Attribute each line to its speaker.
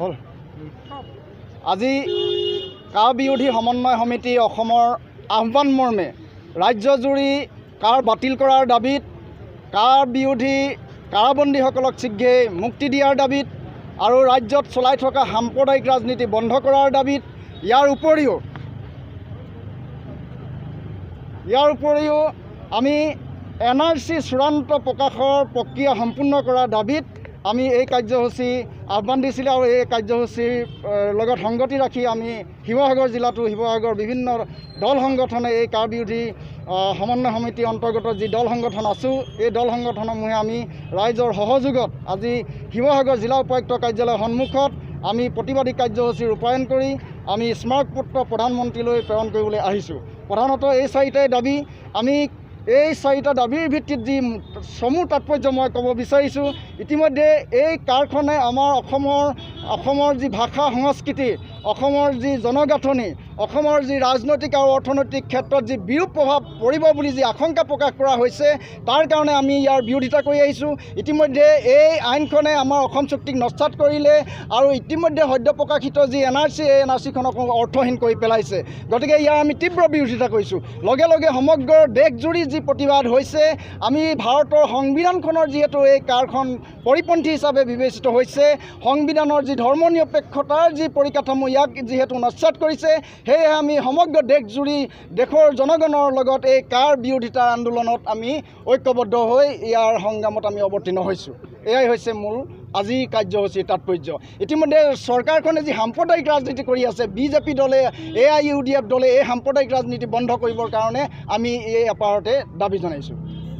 Speaker 1: হ'ল আজি কাৰ বিৰোধী সমন্বয় সমিতি অসমৰ আহ্বান মৰ্মে ৰাজ্যজুৰি কাৰ বাতিল কৰাৰ দাবীত কাৰ বিৰোধী কাৰাবন্দীসকলক শীঘ্ৰে মুক্তি দিয়াৰ দাবীত আৰু ৰাজ্যত চলাই থকা সাম্প্ৰদায়িক ৰাজনীতি বন্ধ কৰাৰ দাবীত ইয়াৰ উপৰিও আমি NRC চূড়ান্ত প্ৰকাশৰ প্ৰক্ৰিয়া সম্পূৰ্ণ কৰাৰ দাবীত আমি এই কাৰ্যসূচী আহ্বান দিছিলোঁ আৰু এই কাৰ্যসূচীৰ লগত সংগতি ৰাখি আমি শিৱসাগৰ জিলাতো শিৱসাগৰ বিভিন্ন দল সংগঠনে এই কাৰ বিৰোধী সমন্বয় সমিতিৰ অন্তৰ্গত যি দল সংগঠন আছোঁ এই দল সংগঠনসমূহে আমি ৰাইজৰ সহযোগত আজি শিৱসাগৰ জিলা উপায়ুক্ত কাৰ্যালয়ৰ সন্মুখত আমি প্ৰতিবাদী কাৰ্যসূচী ৰূপায়ণ কৰি আমি স্মাৰকপত্ৰ প্ৰধানমন্ত্ৰীলৈ প্ৰেৰণ কৰিবলৈ আহিছোঁ। প্ৰধানতঃ এই চাৰিটাই দাবী আমি এই চাৰিটা দাবীৰ ভিত্তিত যি চমু তাৎপৰ্য মই ক'ব বিচাৰিছোঁ। ইতিমধ্যে এই কাৰখনে আমাৰ অসমৰ যি ভাষা সংস্কৃতি অসমৰ যি জনগাঁথনি অসমৰ যি ৰাজনৈতিক আৰু অৰ্থনৈতিক ক্ষেত্ৰত যি বিৰূপ প্ৰভাৱ পৰিব বুলি যি আশংকা প্ৰকাশ কৰা হৈছে তাৰ কাৰণে আমি ইয়াৰ বিৰোধিতা কৰি আহিছোঁ। ইতিমধ্যে এই আইনখনে আমাৰ অসম চুক্তিক নস্যাৎ কৰিলে আৰু ইতিমধ্যে সদ্য প্ৰকাশিত যি NRC এই NRCখনক অৰ্থহীন কৰি পেলাইছে। গতিকে ইয়াৰ আমি তীব্ৰ বিৰোধিতা কৰিছোঁ। লগে লগে সমগ্ৰ দেশজুৰি যি প্ৰতিবাদ হৈছে আমি ভাৰতৰ সংবিধানখনৰ যিহেতু এই কাৰখন পৰিপন্থী হিচাপে বিবেচিত হৈছে সংবিধানৰ যি ধৰ্মনিৰপেক্ষতাৰ যি পৰিকাঠামো ইয়াক যিহেতু নস্যাৎ কৰিছে সেয়েহে আমি সমগ্ৰ দেশজুৰি দেশৰ জনগণৰ লগত এই কাৰ বিৰোধিতাৰ আন্দোলনত আমি ঐক্যবদ্ধ হৈ ইয়াৰ সংগ্ৰামত আমি অৱতীৰ্ণ হৈছোঁ। এয়াই হৈছে মূল আজিৰ কাৰ্যসূচীৰ তাৎপৰ্য। ইতিমধ্যে চৰকাৰখনে যি সাম্প্ৰদায়িক ৰাজনীতি কৰি আছে BJP দলে AIUDF দলে এই সাম্প্ৰদায়িক ৰাজনীতি বন্ধ কৰিবৰ কাৰণে আমি এই আপাৰতে দাবী জনাইছোঁ।